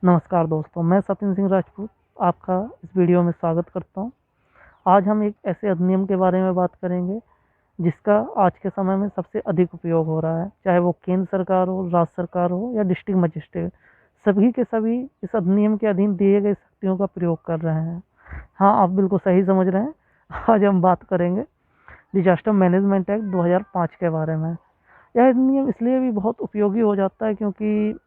नमस्कार दोस्तों, मैं सचिन सिंह राजपूत आपका इस वीडियो में स्वागत करता हूं। आज हम एक ऐसे अधिनियम के बारे में बात करेंगे जिसका आज के समय में सबसे अधिक उपयोग हो रहा है, चाहे वो केंद्र सरकार हो, राज्य सरकार हो या डिस्ट्रिक्ट मजिस्ट्रेट। सभी के सभी इस अधिनियम के अधीन दिए गए शक्तियों का प्रयोग कर रहे हैं। हाँ, आप बिल्कुल सही समझ रहे हैं। आज हम बात करेंगे डिजास्टर मैनेजमेंट एक्ट 2005 के बारे में। यह अधिनियम इसलिए भी बहुत उपयोगी हो जाता है क्योंकि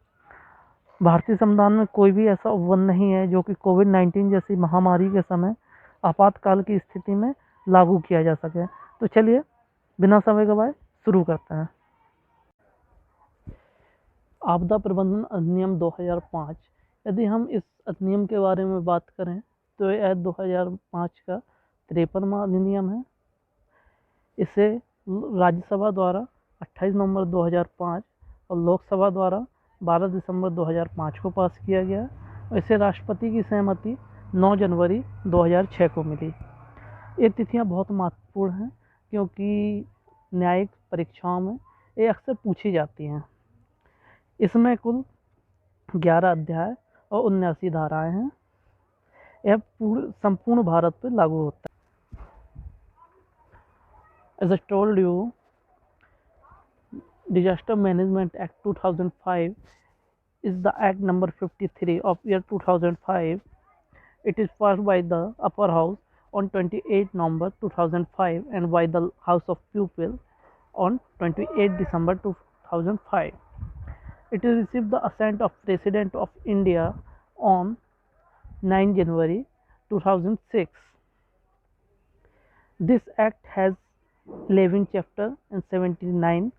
भारतीय संविधान में कोई भी ऐसा उपबंध नहीं है जो कि कोविड-19 जैसी महामारी के समय आपातकाल की स्थिति में लागू किया जा सके। तो चलिए बिना समय गवाए शुरू करते हैं। आपदा प्रबंधन अधिनियम 2005। यदि हम इस अधिनियम के बारे में बात करें तो यह 2005 का 53वां अधिनियम है। इसे राज्यसभा द्वारा 28 नवंबर 2005 और लोकसभा द्वारा 12 दिसंबर 2005 को पास किया गया और इसे राष्ट्रपति की सहमति 9 जनवरी 2006 को मिली। ये तिथियां बहुत महत्वपूर्ण हैं क्योंकि न्यायिक परीक्षाओं में ये अक्सर पूछी जाती हैं। इसमें कुल 11 अध्याय और 79 धाराएं हैं। यह संपूर्ण भारत पर लागू होता है। As I told you, Disaster Management Act 2005 is the Act number 53 of year 2005. It is passed by the Upper House on 28 November 2005 and by the House of People on 28 December 2005. It received the assent of President of India on 9 January 2006. This act has 11 chapters and 79.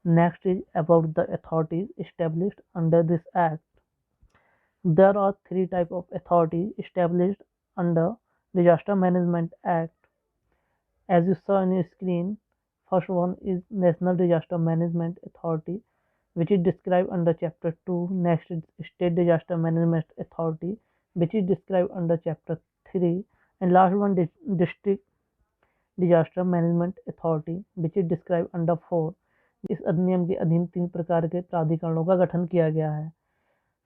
Next is about the authorities established under this act. There are three types of authorities established under Disaster Management Act. As you saw on your screen, first one is National Disaster Management Authority, which is described under Chapter 2. Next is State Disaster Management Authority, which is described under Chapter 3. And last one, District Disaster Management Authority, which is described under 4. इस अधिनियम के अधीन 3 प्रकार के प्राधिकरणों का गठन किया गया है।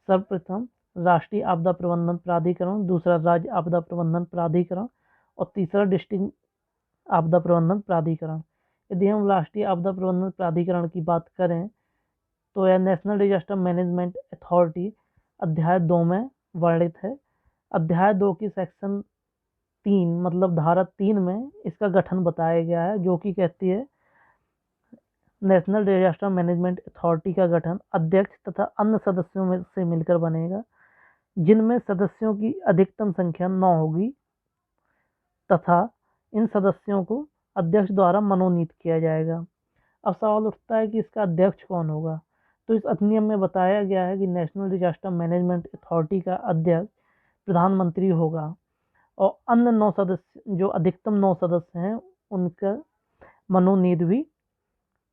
सर्वप्रथम राष्ट्रीय आपदा प्रबंधन प्राधिकरण, दूसरा राज्य आपदा प्रबंधन प्राधिकरण और तीसरा डिस्ट्रिक्ट आपदा प्रबंधन प्राधिकरण। यदि हम राष्ट्रीय आपदा प्रबंधन प्राधिकरण की बात करें तो यह नेशनल डिजास्टर मैनेजमेंट अथॉरिटी अध्याय 2 में वर्णित है। अध्याय 2 की सेक्शन 3 मतलब धारा 3 में इसका गठन बताया गया है, जो कि कहती है नेशनल डिजास्टर मैनेजमेंट अथॉरिटी का गठन अध्यक्ष तथा अन्य सदस्यों में से मिलकर बनेगा, जिनमें सदस्यों की अधिकतम संख्या 9 होगी तथा इन सदस्यों को अध्यक्ष द्वारा मनोनीत किया जाएगा। अब सवाल उठता है कि इसका अध्यक्ष कौन होगा। तो इस अधिनियम में बताया गया है कि नेशनल डिजास्टर मैनेजमेंट अथॉरिटी का अध्यक्ष प्रधानमंत्री होगा और अन्य 9 सदस्य, जो अधिकतम 9 सदस्य हैं, उनका मनोनीत भी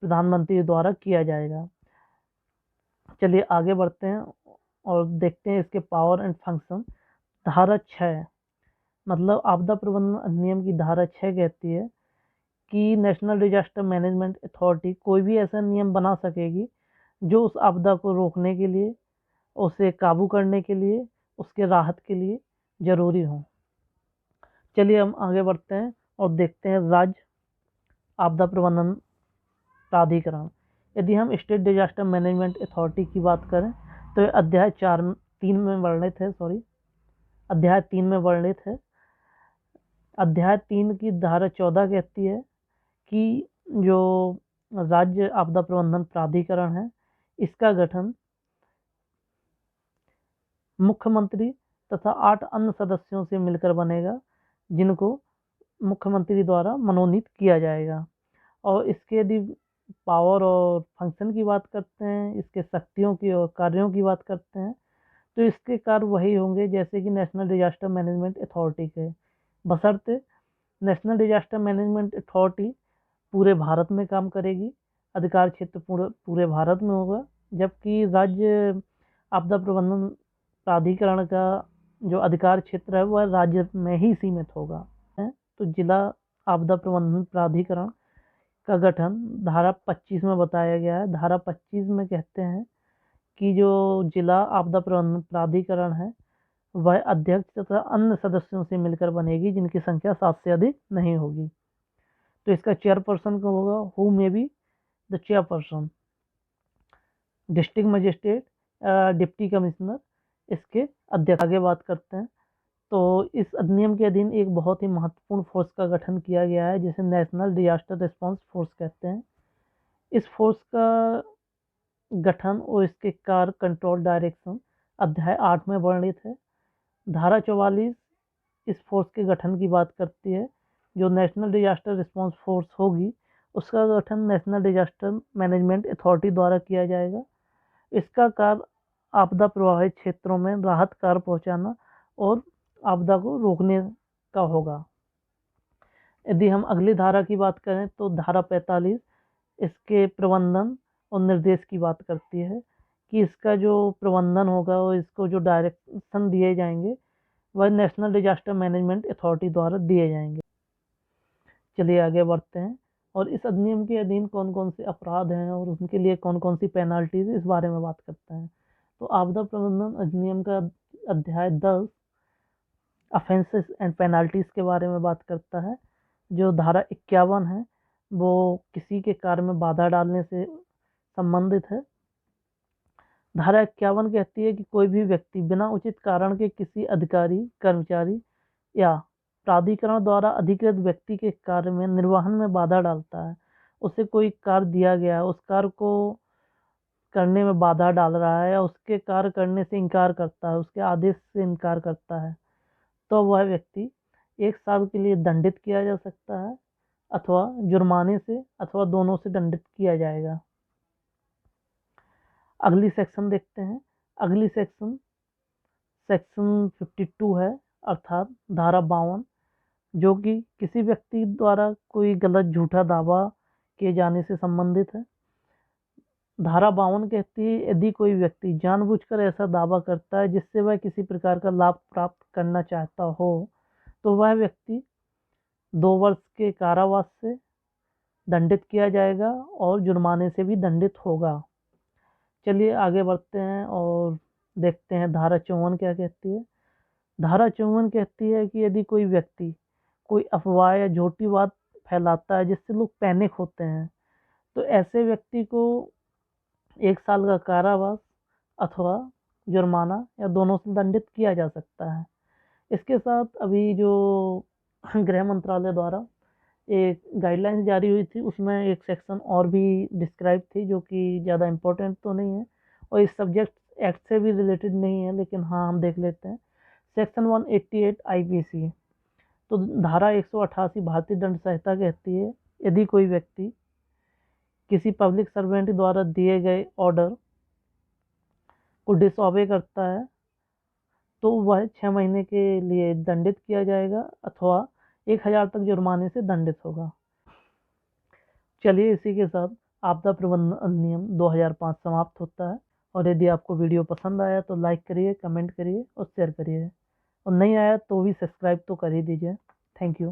प्रधानमंत्री द्वारा किया जाएगा। चलिए आगे बढ़ते हैं और देखते हैं इसके पावर एंड फंक्शन। धारा 6 मतलब आपदा प्रबंधन अधिनियम की धारा 6 कहती है कि नेशनल डिजास्टर मैनेजमेंट अथॉरिटी कोई भी ऐसा नियम बना सकेगी जो उस आपदा को रोकने के लिए, उसे काबू करने के लिए, उसके राहत के लिए जरूरी हो। चलिए हम आगे बढ़ते हैं और देखते हैं राज्य आपदा प्रबंधन प्राधिकरण। यदि हम स्टेट डिजास्टर मैनेजमेंट अथॉरिटी की बात करें तो अध्याय 3 में वर्णित है। अध्याय 3 में वर्णित है। अध्याय 3 की धारा 14 कहती है कि जो राज्य आपदा प्रबंधन प्राधिकरण है, इसका गठन मुख्यमंत्री तथा 8 अन्य सदस्यों से मिलकर बनेगा, जिनको मुख्यमंत्री द्वारा मनोनीत किया जाएगा। और इसके यदि पावर और फंक्शन की बात करते हैं, इसके शक्तियों की और कार्यों की बात करते हैं, तो इसके कार्य वही होंगे जैसे कि नेशनल डिजास्टर मैनेजमेंट अथॉरिटी के, बशर्ते नेशनल डिजास्टर मैनेजमेंट अथॉरिटी पूरे भारत में काम करेगी, अधिकार क्षेत्र पूरे भारत में होगा, जबकि राज्य आपदा प्रबंधन प्राधिकरण का जो अधिकार क्षेत्र है वह राज्य में ही सीमित होगा। तो जिला आपदा प्रबंधन प्राधिकरण का गठन धारा 25 में बताया गया है। धारा 25 में कहते हैं कि जो जिला आपदा प्रबंधन प्राधिकरण है वह अध्यक्ष तथा अन्य सदस्यों से मिलकर बनेगी जिनकी संख्या 7 से अधिक नहीं होगी। तो इसका चेयरपर्सन कौन होगा? Who may be the chairperson? District magistrate, deputy commissioner इसके अध्यक्ष। आगे बात करते हैं। तो इस अधिनियम के अधीन एक बहुत ही महत्वपूर्ण फोर्स का गठन किया गया है जिसे नेशनल डिजास्टर रिस्पांस फोर्स कहते हैं। इस फोर्स का गठन और इसके कार्य, कंट्रोल, डायरेक्शन अध्याय 8 में वर्णित है। धारा 44 इस फोर्स के गठन की बात करती है। जो नेशनल डिजास्टर रिस्पांस फोर्स होगी उसका गठन नेशनल डिजास्टर मैनेजमेंट अथॉरिटी द्वारा किया जाएगा। इसका कार्य आपदा प्रभावित क्षेत्रों में राहत कार्य पहुंचाना और आपदा को रोकने का होगा। यदि हम अगली धारा की बात करें तो धारा 45 इसके प्रबंधन और निर्देश की बात करती है कि इसका जो प्रबंधन होगा और इसको जो डायरेक्शन दिए जाएंगे वह नेशनल डिजास्टर मैनेजमेंट अथॉरिटी द्वारा दिए जाएंगे। चलिए आगे बढ़ते हैं और इस अधिनियम के अधीन कौन कौन से अपराध हैं और उनके लिए कौन कौन सी पेनाल्टीज इस बारे में बात करते हैं। तो आपदा प्रबंधन अधिनियम का अध्याय 10 ऑफेंसेस एंड पेनाल्टीज के बारे में बात करता है। जो धारा 51 है वो किसी के कार्य में बाधा डालने से संबंधित है। धारा 51 कहती है कि कोई भी व्यक्ति बिना उचित कारण के किसी अधिकारी, कर्मचारी या प्राधिकरण द्वारा अधिकृत व्यक्ति के कार्य में निर्वहन में बाधा डालता है, उसे कोई कार्य दिया गया है, उस कार्य को करने में बाधा डाल रहा है या उसके कार्य करने से इनकार करता है, उसके आदेश से इनकार करता है, तो वह व्यक्ति 1 साल के लिए दंडित किया जा सकता है अथवा जुर्माने से अथवा दोनों से दंडित किया जाएगा। अगली सेक्शन देखते हैं। अगली सेक्शन 52 है, अर्थात धारा 52, जो कि किसी व्यक्ति द्वारा कोई गलत झूठा दावा किए जाने से संबंधित है। धारा 52 कहती है यदि कोई व्यक्ति जानबूझकर ऐसा दावा करता है जिससे वह किसी प्रकार का लाभ प्राप्त करना चाहता हो तो वह व्यक्ति 2 वर्ष के कारावास से दंडित किया जाएगा और जुर्माने से भी दंडित होगा। चलिए आगे बढ़ते हैं और देखते हैं धारा 54 क्या कहती है। धारा 54 कहती है कि यदि कोई व्यक्ति कोई अफवाह या झूठी बात फैलाता है जिससे लोग पैनिक होते हैं तो ऐसे व्यक्ति को 1 साल का कारावास अथवा जुर्माना या दोनों से दंडित किया जा सकता है। इसके साथ अभी जो गृह मंत्रालय द्वारा एक गाइडलाइंस जारी हुई थी उसमें एक सेक्शन और भी डिस्क्राइब थी जो कि ज़्यादा इम्पोर्टेंट तो नहीं है और इस सब्जेक्ट एक्ट से भी रिलेटेड नहीं है, लेकिन हाँ हम देख लेते हैं। Section 188 IPC। तो धारा 188 भारतीय दंड संहिता कहती है यदि कोई व्यक्ति किसी पब्लिक सर्वेंट द्वारा दिए गए ऑर्डर को डिसऑबे करता है तो वह 6 महीने के लिए दंडित किया जाएगा अथवा 1000 तक जुर्माने से दंडित होगा। चलिए इसी के साथ आपदा प्रबंधन अधिनियम 2005 समाप्त होता है और यदि आपको वीडियो पसंद आया तो लाइक करिए, कमेंट करिए और शेयर करिए और नहीं आया तो भी सब्सक्राइब तो कर ही दीजिए। Thank you.